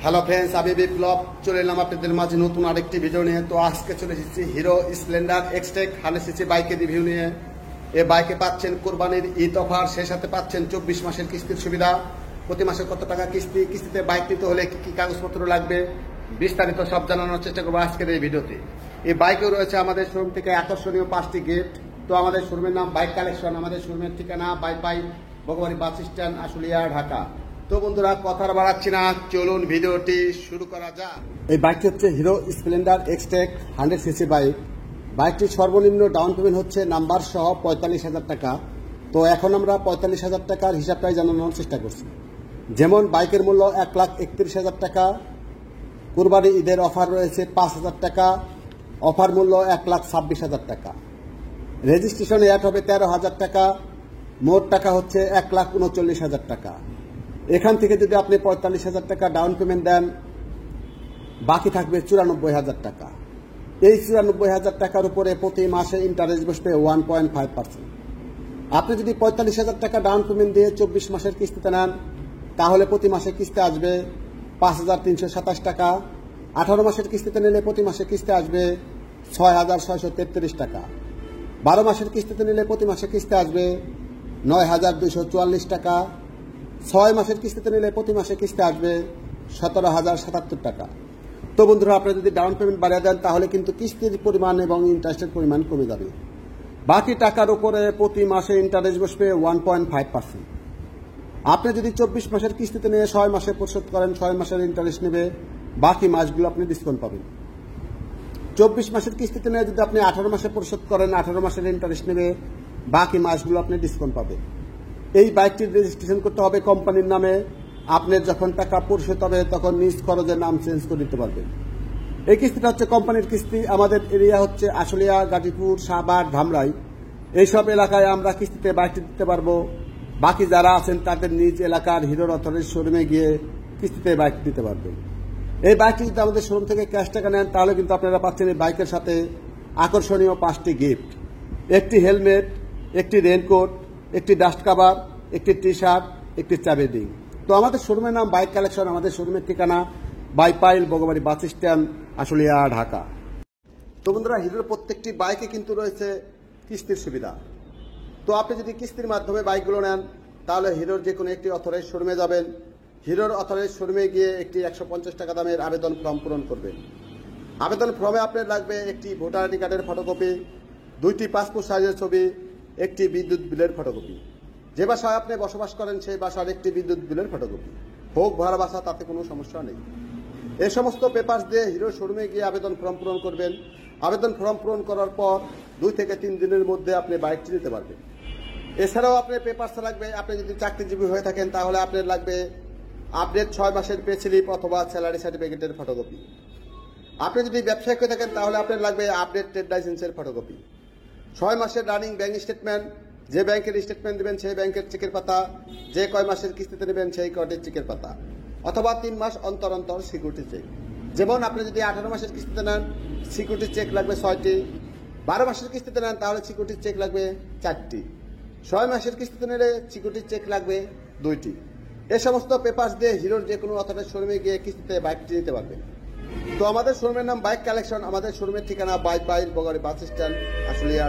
Hello friends, আমি বিপ্লব চলে এলাম আপনাদের মাঝে নতুন আরেকটি ভিডিও নিয়ে। তো আজকে চলে এসেছি হিরো স্প্লেন্ডার এক্সটেক 100cc বাইকের রিভিউ নিয়ে। এই বাইকে পাচ্ছেন কোরবানির ঈদ অফার, সেই সাথে পাচ্ছেন 24 মাসের কিস্তির সুবিধা। প্রতি মাসে কত টাকা কিস্তিতে বাইক নিতে হলে কি কি কাগজপত্র লাগবে বিস্তারিত সব জানানোর চেষ্টা করবো আজকের এই ভিডিওতে। এই বাইকেও রয়েছে আমাদের শোরুম থেকে আকর্ষণীয় 5টি গিফট। তো আমাদের শোরুমের নাম বাইক কালেকশন, আমাদের শোরুমের ঠিকানা বাইপাই ভগবানী বাস স্ট্যান্ড, আশুলিয়া, ঢাকা। তো বন্ধুরা, কথা বাড়াচ্ছি না, চলুন ভিডিওটি শুরু করা যাক। এই বাইকটি হচ্ছে hero Splendor Xtec 100cc bike. বাইকটির সর্বনিম্ন ডাউন পেমেন্ট হচ্ছে নাম্বার সহ 45,000 টাকা। তো এখন আমরা 45,000 টাকার হিসাবটাই জানানোর চেষ্টা করছি। যেমন বাইকের মূল্য 1,31,000 টাকা, কুরবানি ঈদের অফার রয়েছে 5,000 টাকা, অফার মূল্য 1,26,000 টাকা, রেজিস্ট্রেশন অ্যাড হবে 13,000 টাকা, মোট টাকা হচ্ছে 1,39,000 টাকা। এখান থেকে যদি আপনি 45,000 টাকা ডাউন পেমেন্ট দেন, বাকি থাকবে 94,000 টাকা। এই 94,000 টাকার উপরে প্রতি মাসে ইন্টারেস্ট বসবে 1.5%। আপনি যদি 45,000 টাকা ডাউন পেমেন্ট দিয়ে 24 মাসের কিস্তিতে নেন, তাহলে প্রতি মাসে কিস্তি আসবে 5,327 টাকা। 18 মাসের কিস্তিতে নিলে প্রতি মাসে কিস্তি আসবে 6,633 টাকা। 12 মাসের কিস্তিতে নিলে প্রতি মাসে কিস্তি আসবে 9,244 টাকা। 6 মাসের কিস্তিতে নিলে প্রতি মাসে কিস্তি আসবে 17,077 টাকা। তো বন্ধুরা, আপনি যদি ডাউন পেমেন্ট বাড়িয়ে দেন, তাহলে কিন্তু কিস্তির পরিমাণ এবং ইন্টারেস্টের পরিমাণ কমে যাবে। বাকি টাকার উপরে প্রতি মাসে ইন্টারেস্ট বসবে 1.5%। আপনি যদি 24 মাসের কিস্তিতে নিয়ে 6 মাসে পরিশোধ করেন, 6 মাসের ইন্টারেস্ট নেবে, বাকি মাসগুলো আপনি ডিসকাউন্ট পাবেন। 24 মাসের কিস্তিতে নিয়ে যদি আপনি 18 মাসে পরিশোধ করেন, 18 মাসের ইন্টারেস্ট নেবে, বাকি মাসগুলো আপনি ডিসকাউন্ট পাবেন। এই বাইকটির রেজিস্ট্রেশন করতে হবে কোম্পানির নামে। আপনার যখন টাকা পরিশোধ হবে, তখন নিজ খরচের নাম চেঞ্জ করে দিতে পারবেন। এই কিস্তিটা হচ্ছে কোম্পানির কিস্তি। আমাদের এরিয়া হচ্ছে আশুলিয়া, গাজীপুর, সাভার, ধামরাই। এইসব এলাকায় আমরা কিস্তিতে বাইকটি দিতে পারবো। বাকি যারা আছেন তাদের নিজ এলাকার হিরোর অথরিটির শোরুমে গিয়ে কিস্তিতে বাইক দিতে পারবেন। এই বাইকটি যদি আমাদের শোরুম থেকে ক্যাশ টাকা নেন, তাহলে কিন্তু আপনারা পাচ্ছেন এই বাইকের সাথে আকর্ষণীয় 5টি গিফট: একটি হেলমেট, একটি রেনকোট, একটি ডাস্ট কাভার, একটি টি শার্ট, একটি চাবি রিং। তো আমাদের শোরুমের নাম বাইক কালেকশন, আমাদের শোরুমের ঠিকানা বাইপাইল ভগবানী বাস স্ট্যান্ড, আশুলিয়া, ঢাকা। তো বন্ধুরা, হিরোর প্রত্যেকটি বাইকে কিন্তু রয়েছে কিস্তির সুবিধা। তো আপনি যদি কিস্তির মাধ্যমে বাইকগুলো নেন, তাহলে হিরোর যে কোনো একটি অথরাইজড শোরুমে যাবেন। হিরোর অথরাইজড শোরুমে গিয়ে একটি 150 টাকা দামের আবেদন ফর্ম পূরণ করবেন। আবেদন ফর্মে আপনার লাগবে একটি ভোটার আইডি কার্ডের ফটোকপি, 2টি পাসপোর্ট সাইজের ছবি, একটি বিদ্যুৎ বিলের ফটোকপি। যে বাসায় আপনি বসবাস করেন, সেই বাসার একটি বিদ্যুৎ বিলের ফটোকপি হোক ভাড়া বাসা, তাতে কোনো সমস্যা নেই। এই সমস্ত পেপারস দিয়ে হিরোর শোরুমে গিয়ে আবেদন ফর্ম পূরণ করবেন। আবেদন ফর্ম পূরণ করার পর 2 থেকে 3 দিনের মধ্যে আপনি বাইকটি নিতে পারবেন। এছাড়াও আপনার পেপারস লাগবে, আপনি যদি চাকরিজীবী হয়ে থাকেন, তাহলে আপনার লাগবে আপডেট 6 মাসের পে স্লিপ অথবা স্যালারি সার্টিফিকেটের ফটোকপি। আপনি যদি ব্যবসায়িক হয়ে থাকেন, তাহলে আপনার লাগবে আপডেট ট্রেড লাইসেন্সের ফটোকপি। 6 মাসের রানিং ব্যাংক স্টেটমেন্ট, যে ব্যাংকের স্টেটমেন্ট দেবেন সেই ব্যাংকের চেকের পাতা, যে কয় মাসের কিস্তিতে নেবেন সেই কয়টির চেকের পাতা, অথবা 3 মাস অন্তর অন্তর সিকিউরিটি চেক। যেমন আপনি যদি 18 মাসের কিস্তিতে নেন, সিকিউরিটি চেক লাগবে 6টি। 12 মাসের কিস্তিতে নেন, তাহলে সিকিউরিটি চেক লাগবে 4টি। 6 মাসের কিস্তিতে নিলে সিকিউরিটি চেক লাগবে 2টি। এই সমস্ত পেপারস দিয়ে হিরোর যে কোনো অথরাইজড শোরুমে গিয়ে কিস্তিতে বাইকটি নিতে পারবেন। তো আমাদের শোরুমের নাম বাইক কালেকশন, আমাদের শোরুমের ঠিকানা বাইপাইল ভগবানী বাস স্ট্যান্ড, আশুলিয়া।